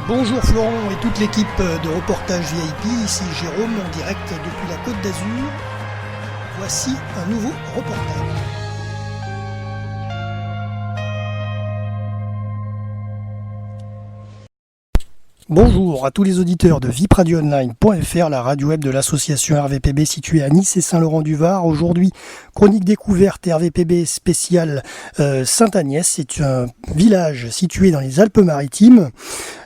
Bonjour Florent et toute l'équipe de Reportage VIP, ici Jérôme en direct depuis la Côte d'Azur. Voici un nouveau reportage. Bonjour à tous les auditeurs de vipradioonline.fr, la radio web de l'association RVPB située à Nice et Saint-Laurent-du-Var. Aujourd'hui, chronique découverte RVPB spéciale Sainte-Agnès. C'est un village situé dans les Alpes-Maritimes.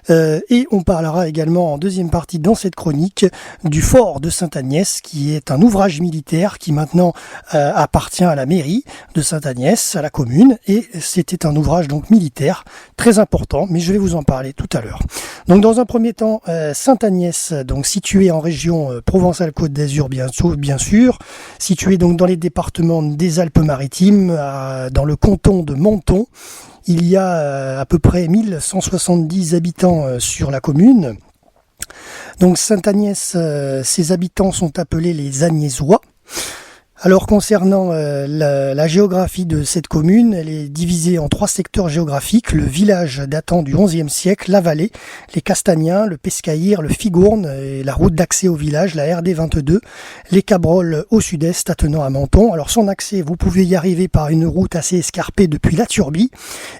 Et on parlera également en deuxième partie dans cette chronique du fort de Sainte-Agnès, qui est un ouvrage militaire qui maintenant appartient à la mairie de Sainte-Agnès, à la commune, et c'était un ouvrage donc militaire très important, mais je vais vous en parler tout à l'heure. Donc dans un premier temps, Sainte-Agnès, donc située en région Provence-Alpes-Côte d'Azur bien sûr, située donc dans les départements des Alpes-Maritimes, dans le canton de Menton. Il y a à peu près 1170 habitants sur la commune. Donc Sainte-Agnès, ses habitants sont appelés les Agnésois. Alors concernant la géographie de cette commune, elle est divisée en 3 secteurs géographiques. Le village datant du XIe siècle, la vallée, les Castagniens, le Pescaïr, le Figourne, et la route d'accès au village, la RD 22, les Cabrolles au sud-est attenant à Menton. Alors son accès, vous pouvez y arriver par une route assez escarpée depuis la Turbie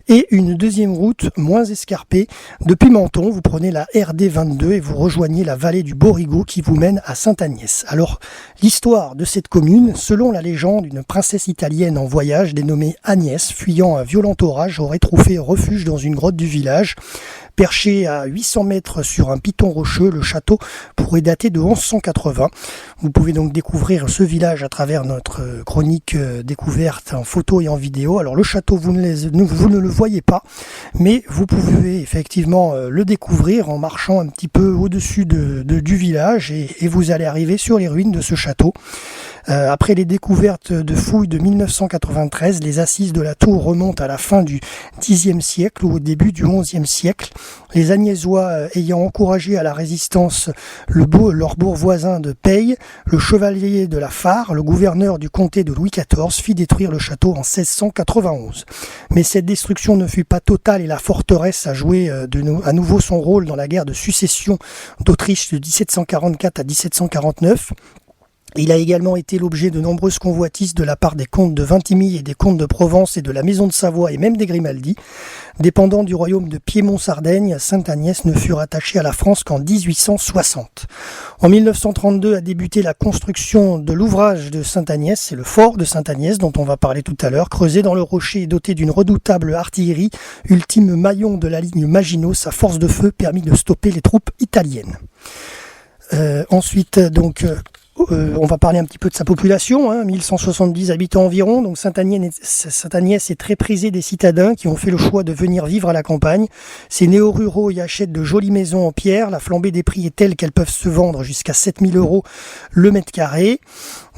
et une deuxième route moins escarpée depuis Menton. Vous prenez la RD 22 et vous rejoignez la vallée du Borigo qui vous mène à Sainte-Agnès. Alors l'histoire de cette commune, selon la légende, une princesse italienne en voyage dénommée Agnès, fuyant un violent orage, aurait trouvé refuge dans une grotte du village. Perché à 800 mètres sur un piton rocheux, le château pourrait dater de 1180. Vous pouvez donc découvrir ce village à travers notre chronique découverte en photo et en vidéo. Alors le château, vous ne le voyez pas, mais vous pouvez effectivement le découvrir en marchant un petit peu au-dessus du village et vous allez arriver sur les ruines de ce château. Après les découvertes de fouilles de 1993, les assises de la tour remontent à la fin du Xe siècle ou au début du XIe siècle. Les Agnésois ayant encouragé à la résistance leur bourg voisin de Peille, le chevalier de la Fare, le gouverneur du comté de Louis XIV, fit détruire le château en 1691. Mais cette destruction ne fut pas totale et la forteresse a joué à nouveau son rôle dans la guerre de succession d'Autriche de 1744 à 1749. Il a également été l'objet de nombreuses convoitises de la part des comtes de Vintimille et des comtes de Provence et de la maison de Savoie et même des Grimaldi. Dépendant du royaume de Piémont-Sardaigne, Sainte-Agnès ne fut rattachée à la France qu'en 1860. En 1932 a débuté la construction de l'ouvrage de Sainte-Agnès, c'est le fort de Sainte-Agnès dont on va parler tout à l'heure, creusé dans le rocher et doté d'une redoutable artillerie, ultime maillon de la ligne Maginot. Sa force de feu permit de stopper les troupes italiennes. Ensuite, on va parler un petit peu de sa population, 1170 habitants environ. Donc Sainte-Agnès est très prisée des citadins qui ont fait le choix de venir vivre à la campagne. Ces néo-ruraux y achètent de jolies maisons en pierre. La flambée des prix est telle qu'elles peuvent se vendre jusqu'à 7000 € le mètre carré.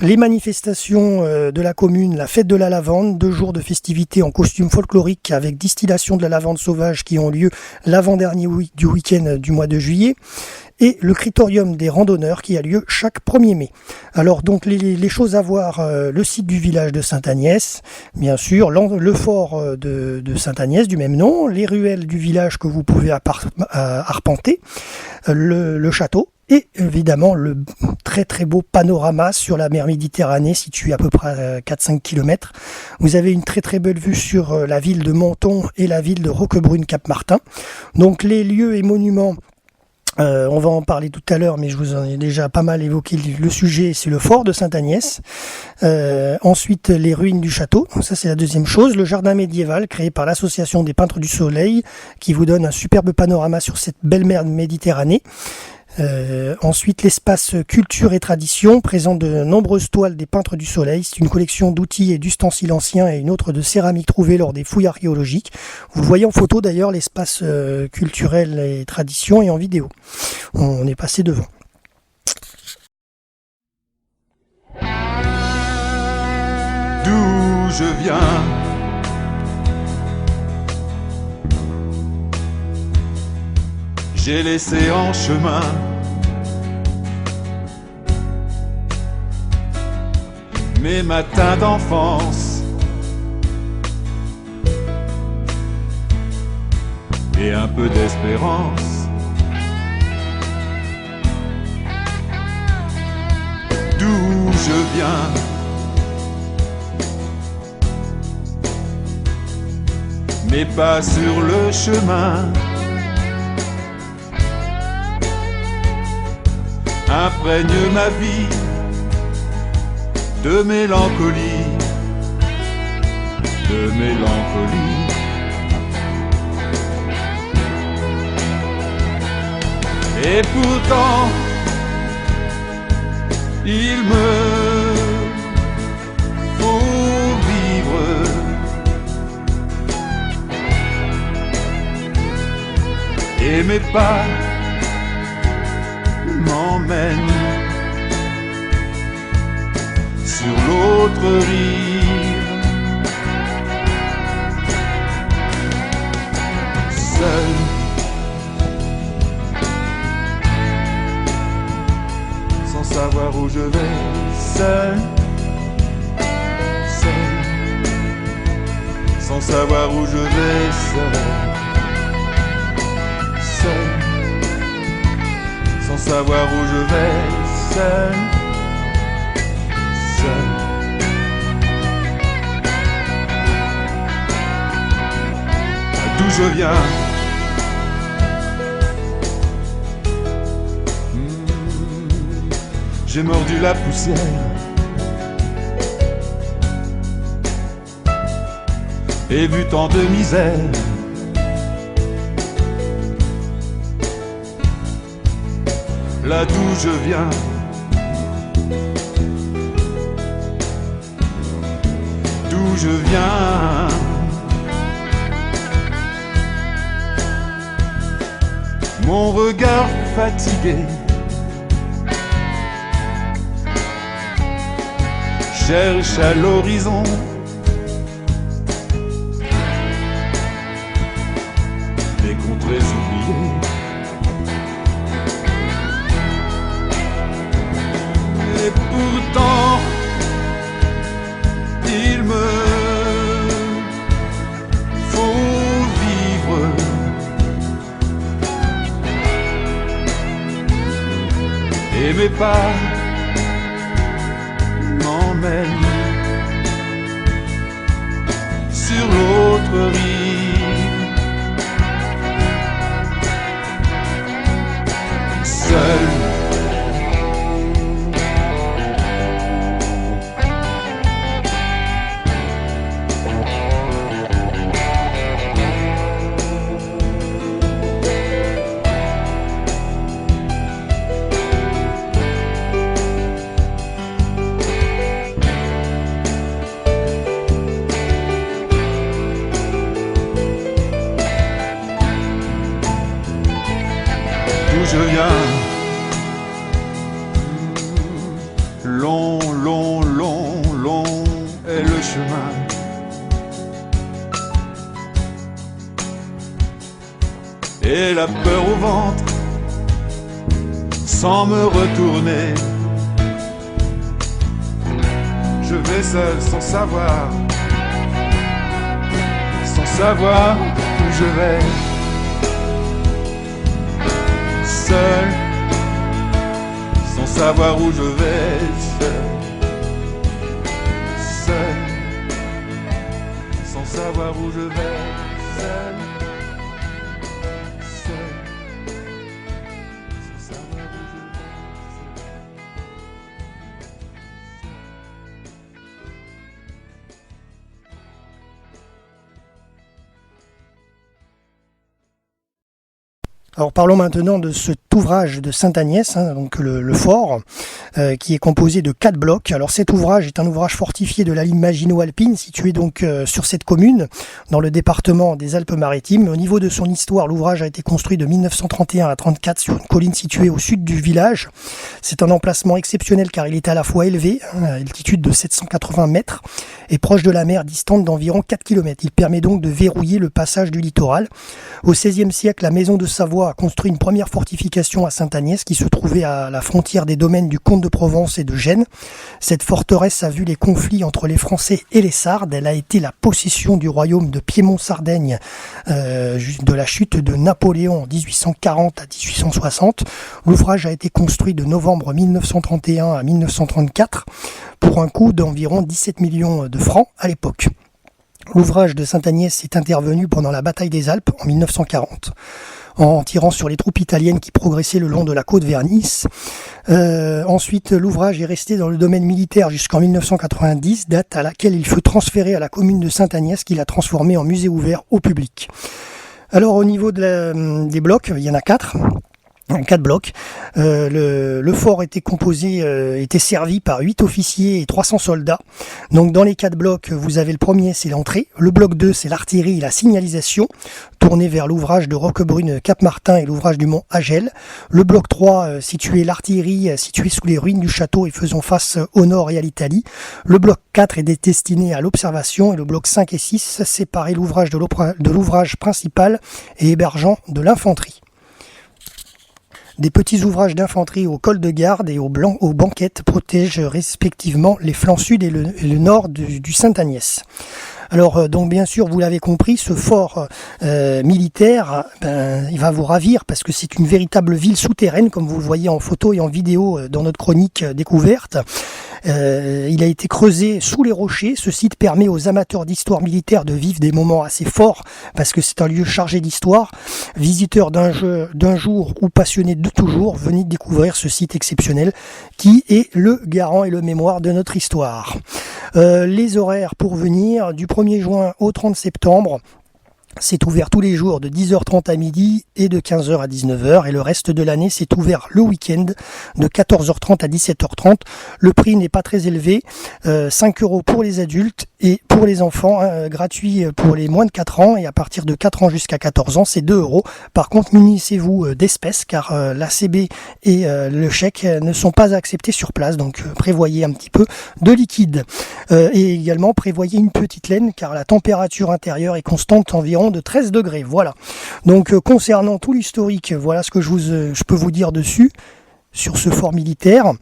Les manifestations de la commune, la fête de la lavande, 2 jours de festivités en costume folklorique avec distillation de la lavande sauvage qui ont lieu l'avant-dernier du week-end du mois de juillet. Et le critorium des randonneurs qui a lieu chaque 1er mai. Alors donc les choses à voir, le site du village de Sainte-Agnès, bien sûr, le fort de Sainte-Agnès du même nom, les ruelles du village que vous pouvez arpenter, le château et évidemment le très très beau panorama sur la mer Méditerranée situé à peu près à 4-5 km. Vous avez une très très belle vue sur la ville de Menton et la ville de Roquebrune-Cap-Martin. Donc les lieux et monuments, on va en parler tout à l'heure, mais je vous en ai déjà pas mal évoqué le sujet, c'est le fort de Sainte-Agnès. Ensuite, les ruines du château, donc ça c'est la deuxième chose. Le jardin médiéval créé par l'association des peintres du soleil, qui vous donne un superbe panorama sur cette belle mer Méditerranée. Ensuite, l'espace culture et tradition présente de nombreuses toiles des peintres du soleil. C'est une collection d'outils et d'ustensiles anciens et une autre de céramique trouvée lors des fouilles archéologiques. Vous le voyez en photo d'ailleurs, l'espace culturel et tradition et en vidéo. On est passé devant. D'où je viens, j'ai laissé en chemin mes matins d'enfance et un peu d'espérance. je viens. Mes pas sur le chemin imprègnent ma vie de mélancolie, de mélancolie. Et pourtant, il me faut vivre. Et mes pas m'emmènent sur l'autre rive. Seul, sans savoir où je vais, seul, seul, sans savoir où je vais, seul. Sans savoir où je vais, seul, seul. D'où je viens, j'ai mordu la poussière et vu tant de misère. Là d'où je viens, d'où je viens, mon regard fatigué cherche à l'horizon des contrées oubliées. Et pourtant, il me faut vivre. Et mes pas m'emmènent sur l'autre rive. Seul, je viens. Long, long, long, long est le chemin. Et la peur au ventre, sans me retourner. Je vais seul sans savoir où je vais. Seul, sans savoir où je vais, seul, seul, sans savoir où je vais, seul, seul, sans savoir où je vais, Alors parlons maintenant de cet ouvrage de Sainte-Agnès, donc le fort, qui est composé de 4 blocs. Alors cet ouvrage est un ouvrage fortifié de la ligne Maginot-Alpine, situé donc sur cette commune, dans le département des Alpes-Maritimes. Au niveau de son histoire, l'ouvrage a été construit de 1931 à 1934 sur une colline située au sud du village. C'est un emplacement exceptionnel car il est à la fois élevé, à altitude de 780 mètres, et proche de la mer, distante d'environ 4 km. Il permet donc de verrouiller le passage du littoral. Au XVIe siècle, la maison de Savoie Valois a construit une première fortification à Sainte-Agnès qui se trouvait à la frontière des domaines du comte de Provence et de Gênes. Cette forteresse a vu les conflits entre les Français et les Sardes. Elle a été la possession du royaume de Piémont-Sardaigne de la chute de Napoléon en 1840 à 1860. L'ouvrage a été construit de novembre 1931 à 1934 pour un coût d'environ 17 millions de francs à l'époque. L'ouvrage de Sainte-Agnès est intervenu pendant la bataille des Alpes en 1940, en tirant sur les troupes italiennes qui progressaient le long de la côte vers Nice. Ensuite, l'ouvrage est resté dans le domaine militaire jusqu'en 1990, date à laquelle il fut transféré à la commune de Sainte-Agnès qui l'a transformé en musée ouvert au public. Alors au niveau des blocs, il y en a 4 blocs. Le fort était était servi par 8 officiers et 300 soldats. Donc dans les 4 blocs, vous avez le premier, c'est l'entrée. Le bloc 2, c'est l'artillerie et la signalisation, tourné vers l'ouvrage de Roquebrune Cap-Martin et l'ouvrage du Mont Agel. Le bloc 3, situé l'artillerie, situé sous les ruines du château et faisant face au nord et à l'Italie. Le bloc 4 est destiné à l'observation et le bloc 5 et 6 séparait l'ouvrage de l'ouvrage principal et hébergeant de l'infanterie. Des petits ouvrages d'infanterie au col de garde et aux banquettes protègent respectivement les flancs sud et le nord du Sainte-Agnès. Alors donc bien sûr, vous l'avez compris, ce fort militaire, il va vous ravir parce que c'est une véritable ville souterraine, comme vous le voyez en photo et en vidéo dans notre chronique découverte. Il a été creusé sous les rochers. Ce site permet aux amateurs d'histoire militaire de vivre des moments assez forts parce que c'est un lieu chargé d'histoire. Visiteurs d'un jour ou passionnés de toujours, venez découvrir ce site exceptionnel qui est le garant et le mémoire de notre histoire. Les horaires pour venir du 1er juin au 30 septembre. C'est ouvert tous les jours de 10h30 à midi et de 15h à 19h. Et le reste de l'année, c'est ouvert le week-end de 14h30 à 17h30. Le prix n'est pas très élevé. 5 € pour les adultes et pour les enfants, gratuit pour les moins de 4 ans. Et à partir de 4 ans jusqu'à 14 ans, c'est 2 €. Par contre, munissez-vous d'espèces car l'ACB et le chèque ne sont pas acceptés sur place. Donc prévoyez un petit peu de liquide. Et également prévoyez une petite laine car la température intérieure est constante environ de 13 degrés. Voilà. Donc concernant tout l'historique, voilà ce que je peux vous dire dessus. Sur ce fort militaire.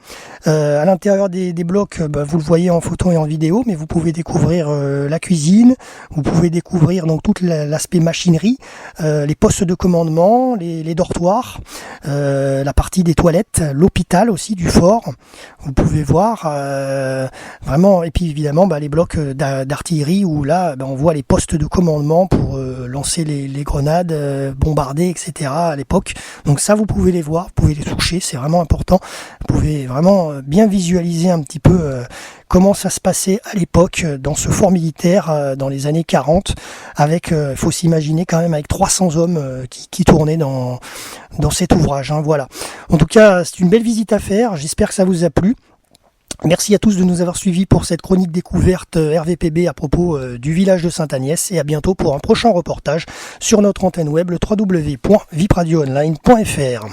À l'intérieur des blocs, vous le voyez en photo et en vidéo, mais vous pouvez découvrir la cuisine, vous pouvez découvrir donc tout l'aspect machinerie, les postes de commandement, les dortoirs, la partie des toilettes, l'hôpital aussi du fort. Vous pouvez voir vraiment, et puis évidemment les blocs d'artillerie où là on voit les postes de commandement pour lancer les grenades, bombarder, etc. à l'époque. Donc ça vous pouvez les voir, vous pouvez les toucher, c'est vraiment important. Vous pouvez vraiment bien visualiser un petit peu comment ça se passait à l'époque dans ce fort militaire dans les années 40 avec, faut s'imaginer quand même avec 300 hommes qui tournaient dans cet ouvrage. Voilà. En tout cas, c'est une belle visite à faire. J'espère que ça vous a plu. Merci à tous de nous avoir suivis pour cette chronique découverte RVPB à propos du village de Sainte-Agnès et à bientôt pour un prochain reportage sur notre antenne web le www.vipradioonline.fr.